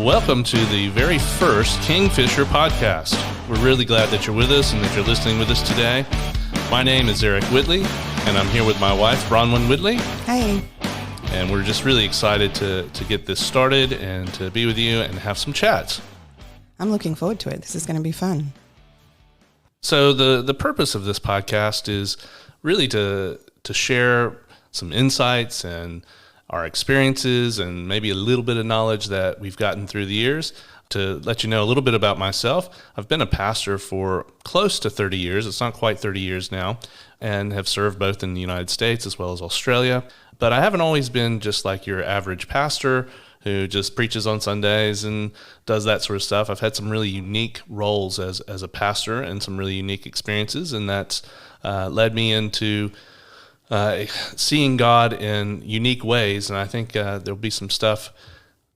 Welcome to the very first Kingfisher podcast. We're really glad that you're with us and that you're listening with us today. My name is Eric Whitley, and I'm here with my wife, Bron Whitley. Hey. And we're just really excited to get this started and to be with you and have some chats. I'm looking forward to it. This is going to be fun. So the purpose of this podcast is really to share some insights and our experiences and maybe a little bit of knowledge that we've gotten through the years. To let you know a little bit about myself, I've been a pastor for close to 30 years. It's not quite 30 years now, and have served both in the United States as well as Australia. But I haven't always been just like your average pastor who just preaches on Sundays and does that sort of stuff. I've had some really unique roles as a pastor and some really unique experiences, and that's led me into seeing God in unique ways. And I think there'll be some stuff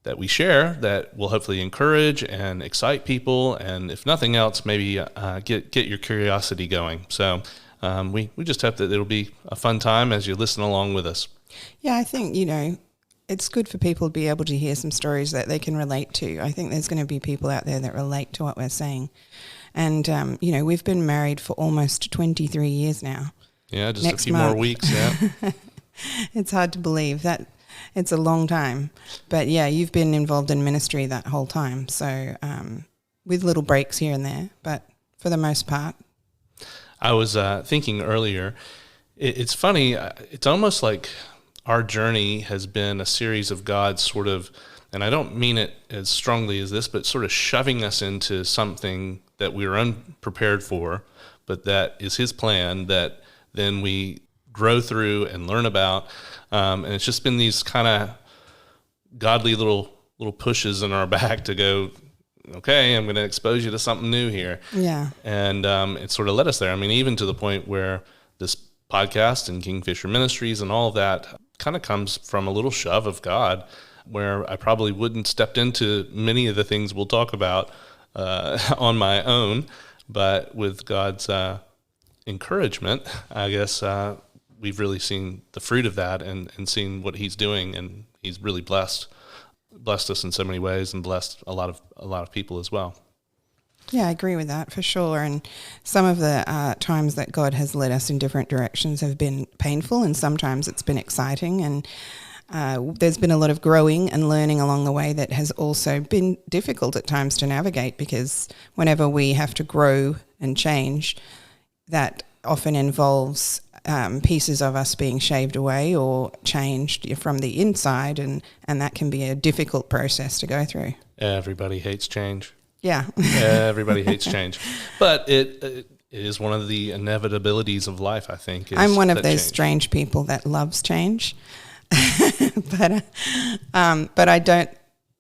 that we share that will hopefully encourage and excite people, and if nothing else, maybe get your curiosity going. So we just hope that it'll be a fun time as you listen along with us. Yeah, I think, it's good for people to be able to hear some stories that they can relate to. I think there's going to be people out there that relate to what we're saying. And, we've been married for almost 23 years now. Yeah, just Next a few month. more weeks, yeah. It's hard to believe that it's a long time. But, yeah, you've been involved in ministry that whole time. So with little breaks here and there, but for the most part. I was thinking earlier, it's funny, it's almost like our journey has been a series of God sort of, and I don't mean it as strongly as this, but sort of shoving us into something that we were unprepared for, but that is his plan that then we grow through and learn about. And it's just been these kind of godly little pushes in our back to go, okay, I'm going to expose you to something new here. Yeah. And it sort of led us there. I mean, even to the point where this podcast and Kingfisher Ministries and all of that kind of comes from a little shove of God, where I probably wouldn't stepped into many of the things we'll talk about on my own, but with God's encouragement, I guess we've really seen the fruit of that and seen what he's doing, and he's really blessed us in so many ways and blessed a lot of people as well. Yeah, I agree with that for sure. And some of the times that God has led us in different directions have been painful, and sometimes it's been exciting. And there's been a lot of growing and learning along the way that has also been difficult at times to navigate, because whenever we have to grow and change, that often involves pieces of us being shaved away or changed from the inside, and that can be a difficult process to go through. Everybody hates change. Yeah. Everybody hates change. But it is one of the inevitabilities of life, I think. I'm one of those strange people that loves change. but I don't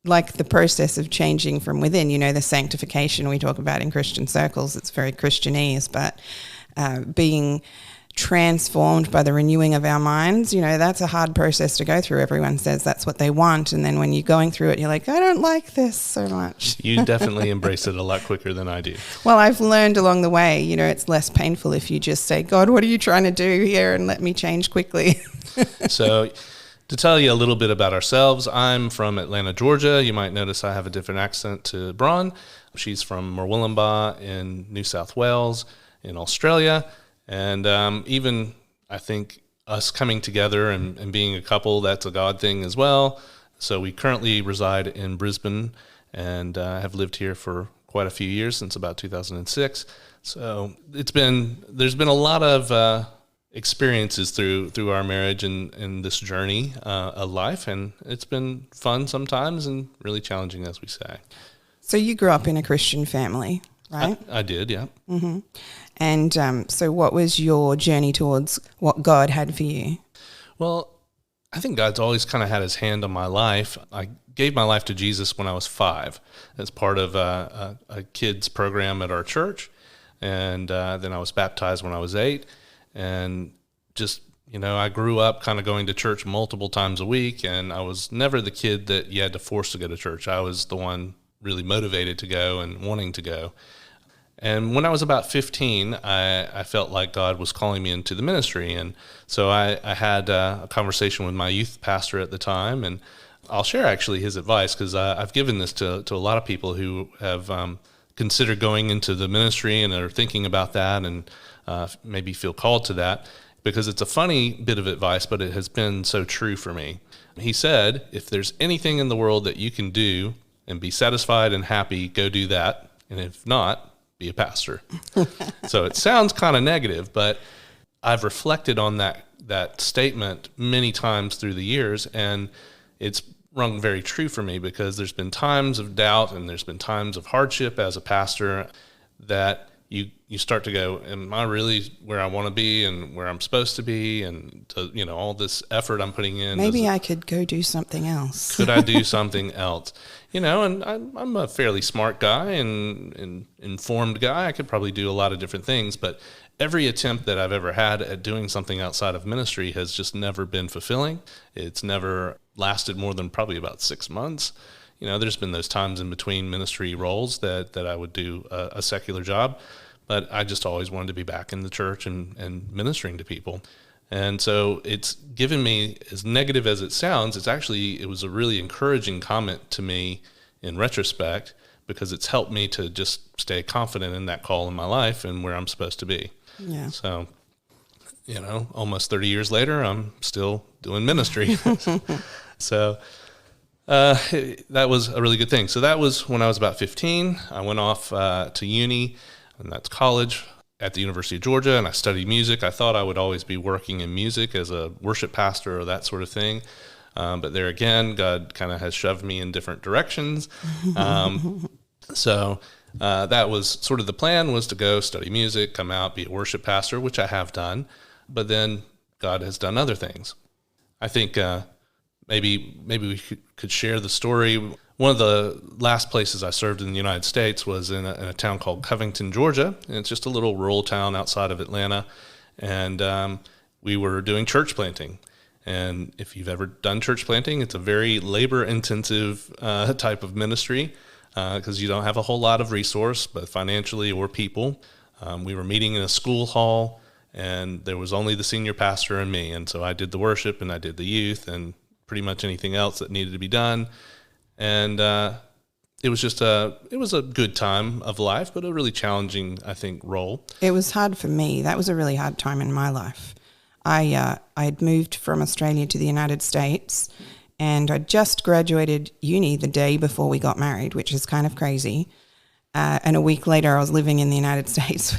like the process of changing from within. The sanctification we talk about in Christian circles, it's very Christianese, but being transformed by the renewing of our minds, that's a hard process to go through. Everyone says that's what they want, and then when you're going through it, you're like, I don't like this so much. You definitely embrace it a lot quicker than I do. Well, I've learned along the way, it's less painful if you just say, God, what are you trying to do here, and let me change quickly. So to tell you a little bit about ourselves, I'm from Atlanta, Georgia. You might notice I have a different accent to Bron. She's from Murwillumbah in New South Wales in Australia. And even, I think, us coming together and being a couple, that's a God thing as well. So we currently reside in Brisbane and have lived here for quite a few years, since about 2006. So there's been a lot of experiences through our marriage and this journey of life, and it's been fun sometimes and really challenging, as we say. So you grew up in a Christian family, right? I did, yeah. Mm-hmm. And so what was your journey towards what God had for you? Well, I think God's always kind of had his hand on my life. I gave my life to Jesus when I was 5 as part of a kids program at our church. And then I was baptized when I was 8. And just, I grew up kind of going to church multiple times a week. And I was never the kid that you had to force to go to church. I was the one really motivated to go and wanting to go. And when I was about 15, I felt like God was calling me into the ministry. And so I had a conversation with my youth pastor at the time, and I'll share actually his advice, because I've given this to a lot of people who have considered going into the ministry and are thinking about that, and maybe feel called to that, because it's a funny bit of advice, but it has been so true for me. He said, if there's anything in the world that you can do and be satisfied and happy, go do that. And if not, be a pastor. So it sounds kind of negative, but I've reflected on that statement many times through the years, and it's rung very true for me, because there's been times of doubt and there's been times of hardship as a pastor that you start to go, am I really where I want to be and where I'm supposed to be? And all this effort I'm putting in. Maybe I could go do something else. Could I do something else? And I'm a fairly smart guy and informed guy. I could probably do a lot of different things, but every attempt that I've ever had at doing something outside of ministry has just never been fulfilling. It's never lasted more than probably about 6 months. There's been those times in between ministry roles that I would do a secular job, but I just always wanted to be back in the church and ministering to people. And so it's given me, as negative as it sounds, it was a really encouraging comment to me in retrospect, because it's helped me to just stay confident in that call in my life and where I'm supposed to be. Yeah. So, almost 30 years later, I'm still doing ministry. So that was a really good thing. So that was when I was about 15. I went off to uni, and that's college, at the University of Georgia, and I studied music. I thought I would always be working in music as a worship pastor or that sort of thing. But there again, God kind of has shoved me in different directions. So that was sort of the plan, was to go study music, come out, be a worship pastor, which I have done. But then God has done other things. I think maybe we could share the story. One of the last places I served in the United States was in a town called Covington, Georgia. And it's just a little rural town outside of Atlanta. And we were doing church planting. And if you've ever done church planting, it's a very labor-intensive type of ministry, because you don't have a whole lot of resource, both financially or people. We were meeting in a school hall, and there was only the senior pastor and me. And so I did the worship, and I did the youth, and pretty much anything else that needed to be done. And it was a good time of life, but a really challenging, I think, role. It was hard for me. That was a really hard time in my life. I had moved from Australia to the United States, and I just graduated uni the day before we got married, which is kind of crazy. And a week later, I was living in the United States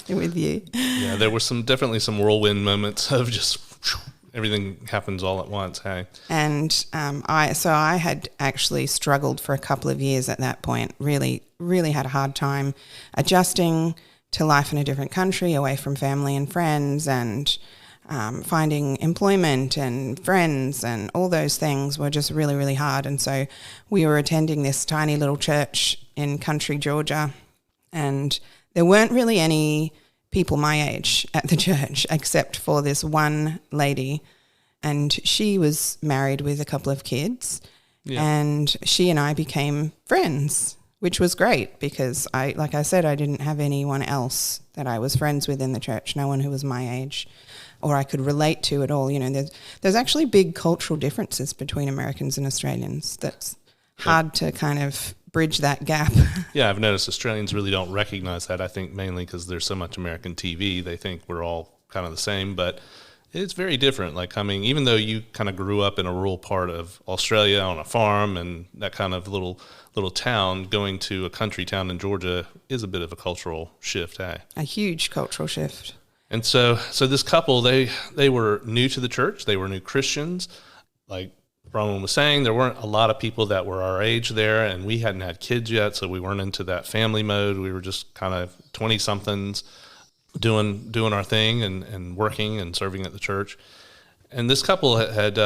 with you. Yeah, there were definitely some whirlwind moments of just everything happens all at once. Hey, and I had actually struggled for a couple of years at that point. Really, really had a hard time adjusting to life in a different country, away from family and friends, and finding employment and friends, and all those things were just really, really hard. And so we were attending this tiny little church in country Georgia, and there weren't really any people my age at the church except for this one lady, and she was married with a couple of kids. Yeah. And she and I became friends, which was great, because like I said, I didn't have anyone else that I was friends with in the church, no one who was my age or I could relate to at all. There's actually big cultural differences between Americans and Australians. That's hard to kind of bridge that gap. Yeah, I've noticed Australians really don't recognize that. I think mainly because there's so much American TV, they think we're all kind of the same, but it's very different. Like even though you kind of grew up in a rural part of Australia on a farm and that kind of little town, going to a country town in Georgia is a bit of a cultural shift. Hey? A huge cultural shift. And so this couple, they were new to the church. They were new Christians. Like Bron was saying, there weren't a lot of people that were our age there, and we hadn't had kids yet, so we weren't into that family mode. We were just kind of 20-somethings doing our thing and working and serving at the church. And this couple had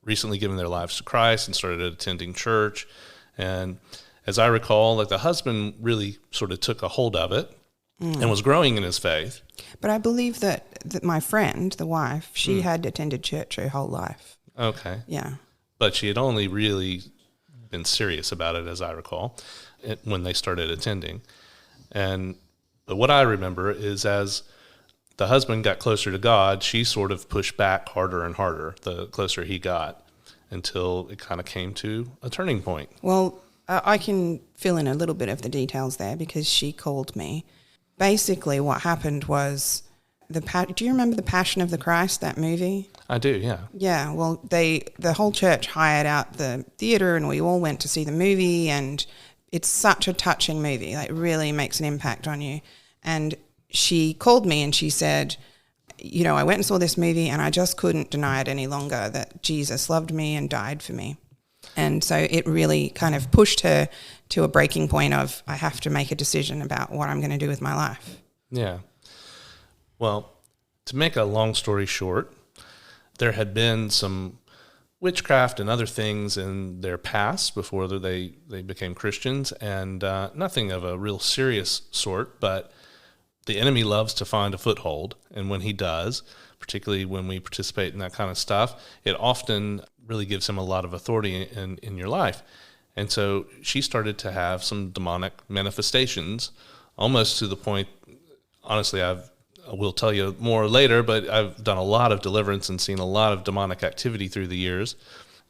recently given their lives to Christ and started attending church. And as I recall, like the husband really sort of took a hold of it and was growing in his faith. But I believe that my friend, the wife, she had attended church her whole life. Okay. Yeah. But she had only really been serious about it, as I recall, when they started attending. But what I remember is as the husband got closer to God, she sort of pushed back harder and harder the closer he got. until it kind of came to a turning point. Well, I can fill in a little bit of the details there because she called me. Basically, what happened was do you remember The Passion of the Christ, that movie? I do, yeah. Yeah, well, the whole church hired out the theater and we all went to see the movie, and it's such a touching movie. Like, it really makes an impact on you. And she called me and she said, I went and saw this movie and I just couldn't deny it any longer, that Jesus loved me and died for me. And so it really kind of pushed her to a breaking point of, I have to make a decision about what I'm going to do with my life. Yeah. Well, to make a long story short, there had been some witchcraft and other things in their past before they became Christians, and nothing of a real serious sort, but the enemy loves to find a foothold, and when he does, particularly when we participate in that kind of stuff, it often really gives him a lot of authority in your life. And so she started to have some demonic manifestations, almost to the point, honestly, I will tell you more later, but I've done a lot of deliverance and seen a lot of demonic activity through the years.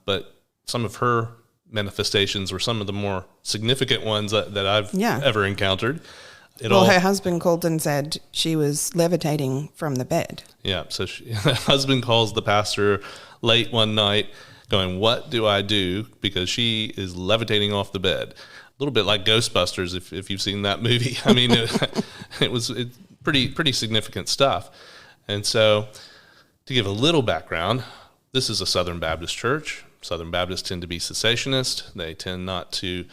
But some of her manifestations were some of the more significant ones that I've ever encountered. Her husband called and said she was levitating from the bed. Yeah, so her husband calls the pastor late one night going, "What do I do?" Because she is levitating off the bed. A little bit like Ghostbusters, if you've seen that movie. I mean, it's pretty significant stuff. And so to give a little background, this is a Southern Baptist church. Southern Baptists tend to be cessationist. They tend not to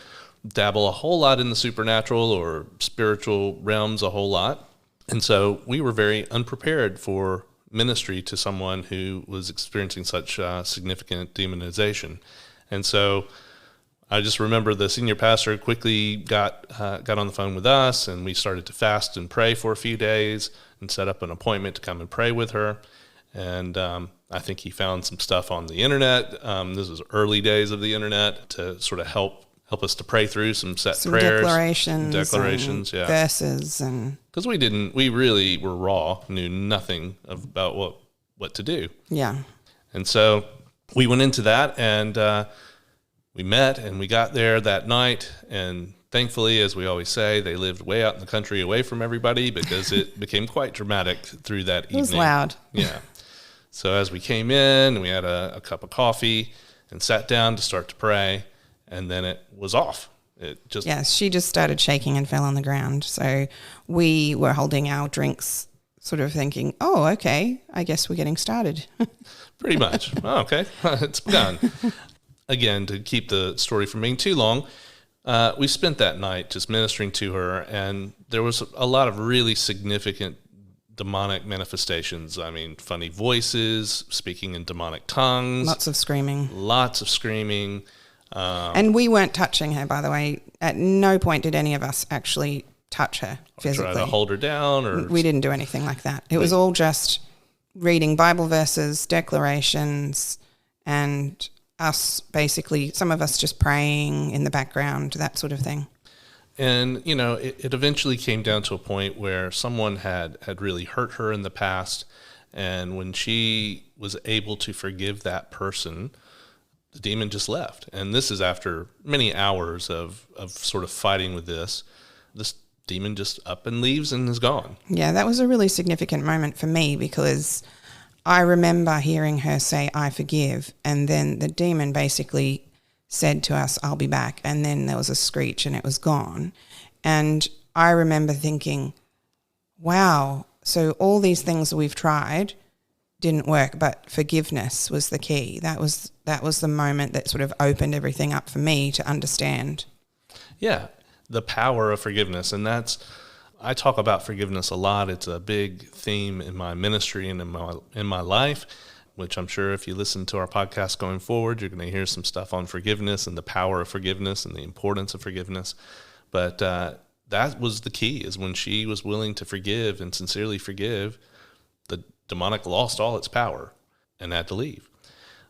dabble a whole lot in the supernatural or spiritual realms a whole lot. And so we were very unprepared for ministry to someone who was experiencing such significant demonization. And so I just remember the senior pastor quickly got on the phone with us, and we started to fast and pray for a few days and set up an appointment to come and pray with her. And I think he found some stuff on the internet. This was early days of the internet, to sort of help us to pray through some prayers, declarations, and verses, and because we really were raw, knew nothing about what to do. Yeah, and so we went into that, and we met, and we got there that night, and thankfully, as we always say, they lived way out in the country, away from everybody, because it became quite dramatic through that evening. It was loud. Yeah. So as we came in, we had a cup of coffee and sat down to start to pray. And then it was off. She just started shaking and fell on the ground. So we were holding our drinks, sort of thinking, oh, okay, I guess we're getting started. Pretty much. Oh, okay, it's begun. Again, to keep the story from being too long, we spent that night just ministering to her, and there was a lot of really significant demonic manifestations. I mean, funny voices, speaking in demonic tongues. Lots of screaming. And we weren't touching her, by the way. At no point did any of us actually touch her physically. Try to hold her down, or we didn't do anything like that. It was all just reading Bible verses, declarations, and us basically, some of us just praying in the background, that sort of thing. And, it eventually came down to a point where someone had really hurt her in the past, and when she was able to forgive that person, the demon just left. And this is after many hours of sort of fighting with this demon just up and leaves and is gone. Yeah, that was a really significant moment for me, because I remember hearing her say, "I forgive," and then the demon basically said to us, "I'll be back." And then there was a screech and it was gone. And I remember thinking, wow, so all these things we've tried didn't work, but forgiveness was the key. That was the moment that sort of opened everything up for me to understand. Yeah, the power of forgiveness. And I talk about forgiveness a lot. It's a big theme in my ministry and in my life, which I'm sure if you listen to our podcast going forward, you're going to hear some stuff on forgiveness and the power of forgiveness and the importance of forgiveness. But that was the key, is when she was willing to forgive and sincerely forgive, the demonic lost all its power and had to leave.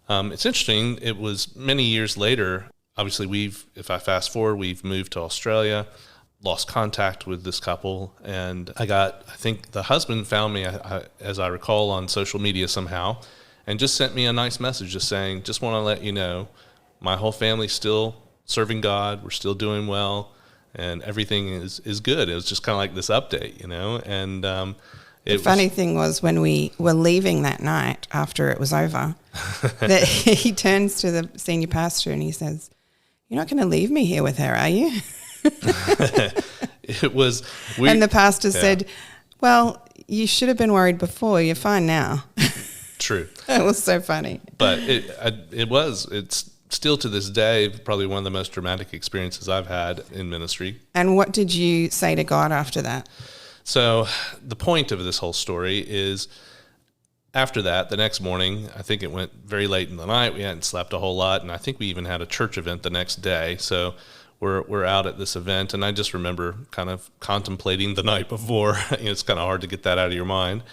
It's interesting. It was many years later. Obviously, if I fast forward, we've moved to Australia, lost contact with this couple, and I think the husband found me, as I recall, on social media somehow, and just sent me a nice message just saying, just want to let you know, my whole family's still serving God. We're still doing well, and everything is good. It was just kind of like this update, and the funny thing was when we were leaving that night after it was over, that he turns to the senior pastor and he says, "You're not going to leave me here with her, are you?" It was, and the pastor said, "Well, you should have been worried before. You're fine now." True. It was so funny. But it's still to this day probably one of the most dramatic experiences I've had in ministry. And what did you say to God after that? So the point of this whole story is, after that, the next morning, I think it went very late in the night. We hadn't slept a whole lot, and I think we even had a church event the next day. So we're out at this event, and I just remember kind of contemplating the night before. It's kind of hard to get that out of your mind.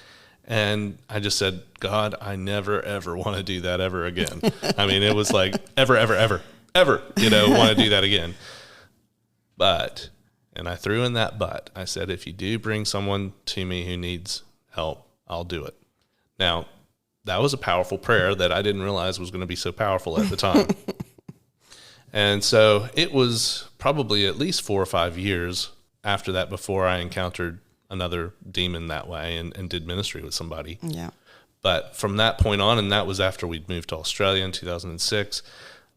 And I just said, God, I never, ever want to do that ever again. I mean, it was like, ever, want to do that again. But, and I threw in that but, I said, if you do bring someone to me who needs help, I'll do it. Now, that was a powerful prayer that I didn't realize was going to be so powerful at the time. And so it was probably at least 4 or 5 years after that before I encountered another demon that way and did ministry with somebody. Yeah. But from that point on, and that was after we'd moved to Australia in 2006,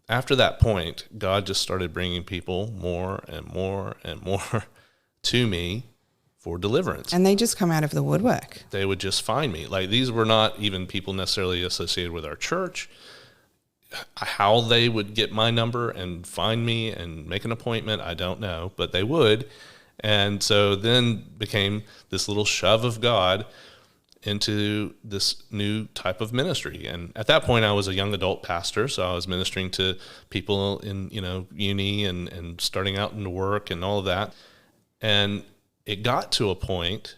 after that point, God just started bringing people more and more and more to me for deliverance. And they just come out of the woodwork. They would just find me. Like, these were not even people necessarily associated with our church. How they would get my number and find me and make an appointment, I don't know, but they would. And so then became this little shove of God into this new type of ministry. And at that point, I was a young adult pastor, so I was ministering to people in, uni and starting out into work and all of that. And it got to a point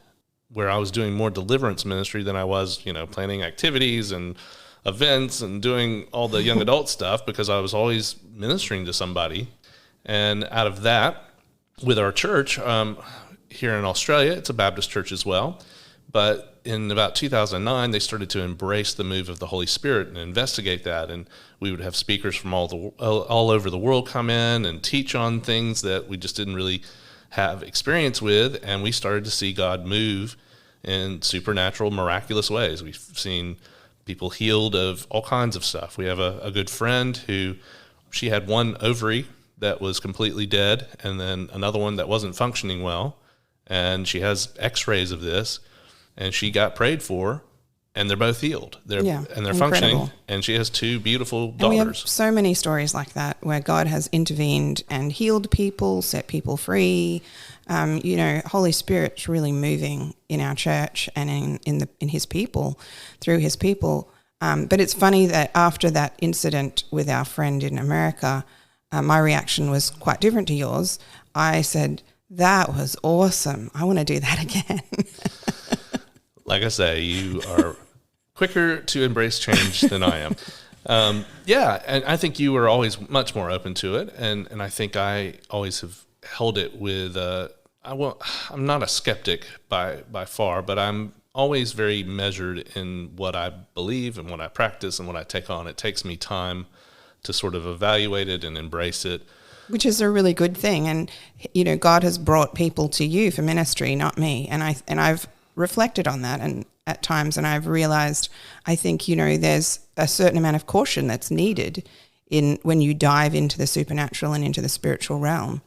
where I was doing more deliverance ministry than I was, planning activities and events and doing all the young adult stuff, because I was always ministering to somebody. And out of that, with our church here in Australia, it's a Baptist church as well. But in about 2009, they started to embrace the move of the Holy Spirit and investigate that. And we would have speakers from all over the world come in and teach on things that we just didn't really have experience with. And we started to see God move in supernatural, miraculous ways. We've seen people healed of all kinds of stuff. We have a good friend who, she had one ovary that was completely dead, and then another one that wasn't functioning well, and she has x-rays of this, and she got prayed for, and they're both healed. They're functioning, and she has 2 beautiful daughters. And we have so many stories like that where God has intervened and healed people, set people free. Holy Spirit's really moving in our church and in His people, through His people. But it's funny that after that incident with our friend in America, my reaction was quite different to yours. I said, that was awesome. I want to do that again. Like I say, you are quicker to embrace change than I am. And I think you were always much more open to it. And I think I always have held it with, I'm not a skeptic by far, but I'm always very measured in what I believe and what I practice and what I take on. It takes me time to sort of evaluate it and embrace it. Which is a really good thing. And, God has brought people to you for ministry, not me. And I've reflected on that and at times, and I've realized, I think, there's a certain amount of caution that's needed when you dive into the supernatural and into the spiritual realm.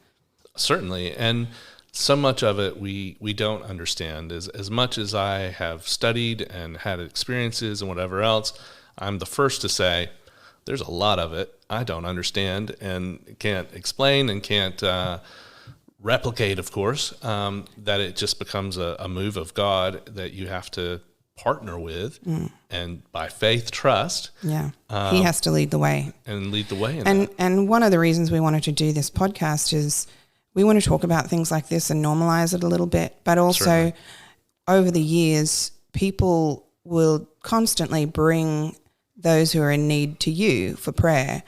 Certainly. And so much of it we don't understand. As much as I have studied and had experiences and whatever else, I'm the first to say, there's a lot of it I don't understand and can't explain and can't replicate, of course, that it just becomes a move of God that you have to partner with and by faith trust. Yeah, He has to lead the way. And lead the way in that. And one of the reasons we wanted to do this podcast is we want to talk about things like this and normalize it a little bit, but also Certainly. Over the years, people will constantly bring those who are in need to you for prayer.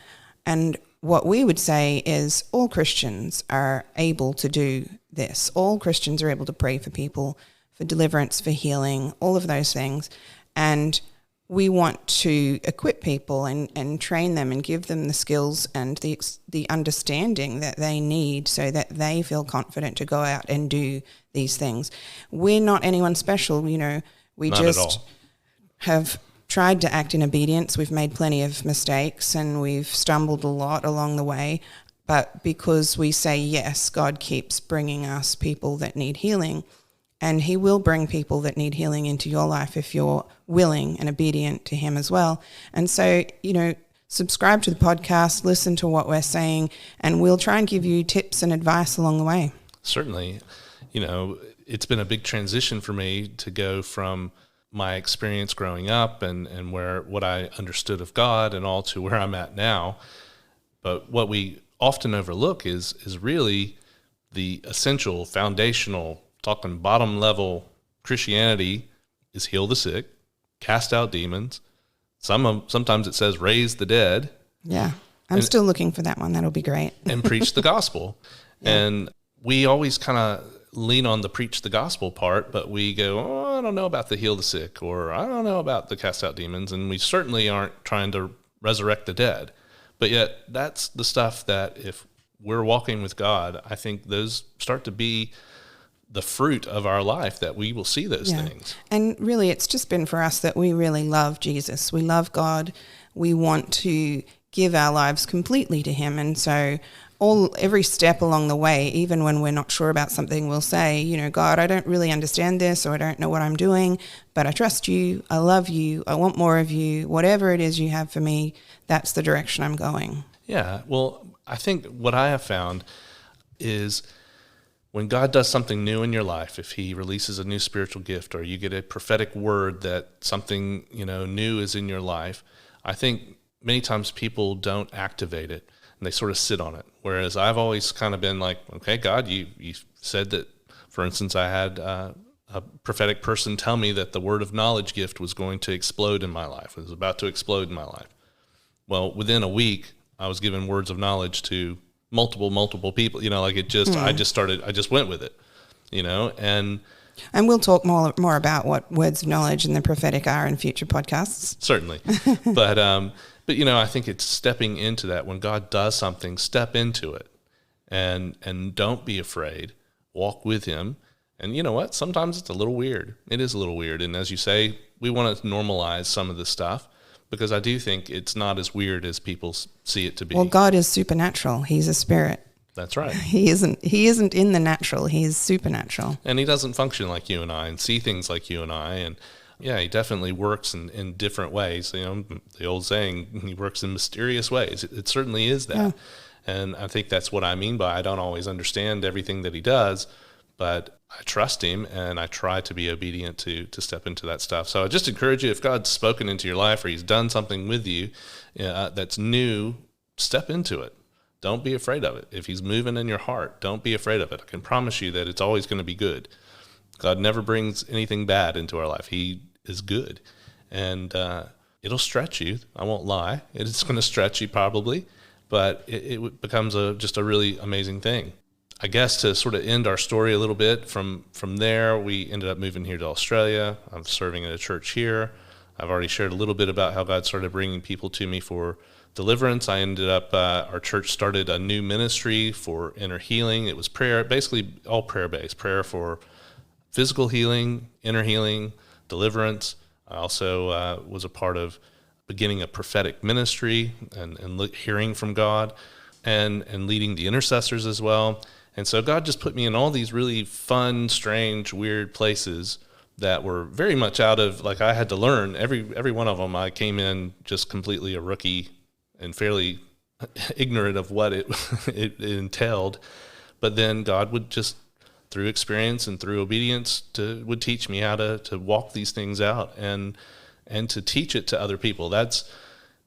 And what we would say is all Christians are able to do this. All Christians are able to pray for people, for deliverance, for healing, all of those things. And we want to equip people and train them and give them the skills and the understanding that they need so that they feel confident to go out and do these things. We're not anyone special, we Not just at all. have tried to act in obedience. We've made plenty of mistakes and we've stumbled a lot along the way. But because we say yes, God keeps bringing us people that need healing. And he will bring people that need healing into your life if you're willing and obedient to him as well. And so, subscribe to the podcast, listen to what we're saying, and we'll try and give you tips and advice along the way. Certainly. It's been a big transition for me to go from my experience growing up and what I understood of God and all to where I'm at now. But what we often overlook is really the essential, foundational, talking bottom level Christianity is heal the sick, cast out demons. Sometimes it says raise the dead. Yeah. I'm still looking for that one. That'll be great. And preach the gospel. Yeah. And we always kind of lean on the preach the gospel part, but we go, I don't know about the heal the sick, or I don't know about the cast out demons. And we certainly aren't trying to resurrect the dead. But yet that's the stuff that if we're walking with God, I think those start to be the fruit of our life, that we will see those things. And really, it's just been for us that we really love Jesus. We love God. We want to give our lives completely to him. And so every step along the way, even when we're not sure about something, we'll say, God, I don't really understand this, or I don't know what I'm doing, but I trust you. I love you. I want more of you. Whatever it is you have for me, that's the direction I'm going. Yeah. Well, I think what I have found is when God does something new in your life, if he releases a new spiritual gift, or you get a prophetic word that something, new is in your life, I think many times people don't activate it and they sort of sit on it. Whereas I've always kind of been like, okay, God, you said that, for instance, I had a prophetic person tell me that the word of knowledge gift was going to explode in my life. It was about to explode in my life. Well, within a week, I was given words of knowledge to multiple people, I just went with it, and we'll talk more about what words of knowledge and the prophetic are in future podcasts. Certainly. But I think it's stepping into that. When God does something, step into it and don't be afraid, walk with him. And you know what? Sometimes it's a little weird. It is a little weird. And as you say, we want to normalize some of this stuff, because I do think it's not as weird as people see it to be. Well, God is supernatural. He's a spirit. That's right. He isn't in the natural. He is supernatural. And he doesn't function like you and I and see things like you and I. And yeah, he definitely works in different ways. The old saying, he works in mysterious ways. It certainly is that. Yeah. And I think that's what I mean by I don't always understand everything that he does, but I trust him and I try to be obedient to step into that stuff. So I just encourage you, if God's spoken into your life or he's done something with you that's new, step into it. Don't be afraid of it. If he's moving in your heart, don't be afraid of it. I can promise you that it's always going to be good. God never brings anything bad into our life. He is good. And it'll stretch you. I won't lie. It's going to stretch you probably, but it becomes just a really amazing thing. I guess to sort of end our story a little bit, from there, we ended up moving here to Australia. I'm serving at a church here. I've already shared a little bit about how God started bringing people to me for deliverance. I ended up, our church started a new ministry for inner healing. It was prayer, basically all prayer-based, prayer for physical healing, inner healing, deliverance. I also was a part of beginning a prophetic ministry and hearing from God and leading the intercessors as well. And so God just put me in all these really fun, strange, weird places that were very much out of, I had to learn every one of them. I came in just completely a rookie and fairly ignorant of what it entailed. But then God would just, through experience and through obedience, would teach me how to walk these things out and to teach it to other people. That's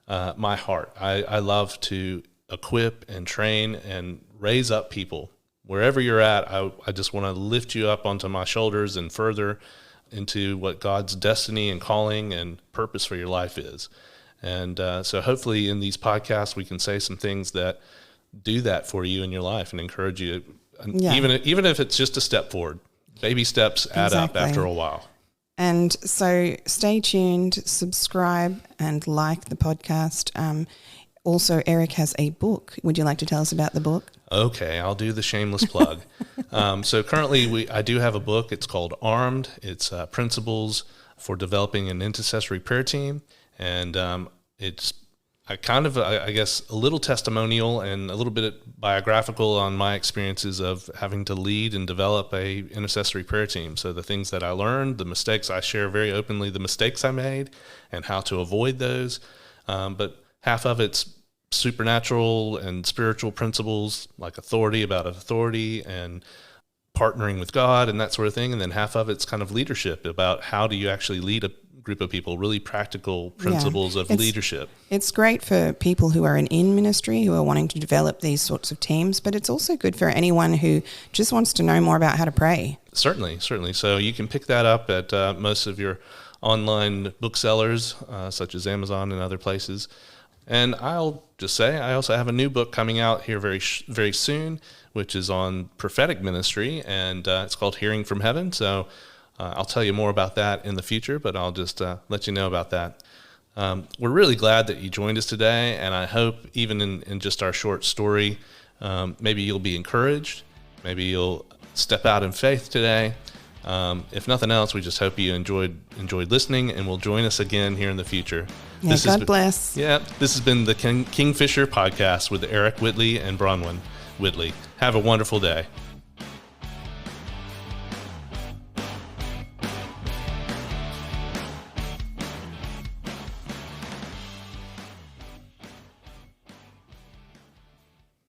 my heart. I love to equip and train and raise up people. Wherever you're at, I just want to lift you up onto my shoulders and further into what God's destiny and calling and purpose for your life is. And so hopefully in these podcasts, we can say some things that do that for you in your life and encourage you, even if it's just a step forward. Baby steps add up after a while. And so stay tuned, subscribe, and like the podcast. Also, Eric has a book. Would you like to tell us about the book? Okay, I'll do the shameless plug. So currently, I do have a book. It's called Armed. It's Principles for Developing an Intercessory Prayer Team. And it's I guess, a little testimonial and a little bit biographical on my experiences of having to lead and develop a intercessory prayer team. So the things that I learned, the mistakes, I share very openly the mistakes I made and how to avoid those. But half of it's supernatural and spiritual principles like authority and partnering with God and that sort of thing. And then half of it's kind of leadership about how do you actually lead a group of people, really practical principles of leadership. It's great for people who are in ministry, who are wanting to develop these sorts of teams, but it's also good for anyone who just wants to know more about how to pray. Certainly. So you can pick that up at most of your online booksellers, such as Amazon and other places. And I'll just say I also have a new book coming out here very soon, which is on prophetic ministry, and it's called Hearing from Heaven. So I'll tell you more about that in the future, but I'll just let you know about that. We're really glad that you joined us today, and I hope even in just our short story, maybe you'll be encouraged, maybe you'll step out in faith today. If nothing else, we just hope you enjoyed listening, and will join us again here in the future. Yeah, God bless. Yeah, this has been the Kingfisher podcast with Eric Whitley and Bron Whitley. Have a wonderful day.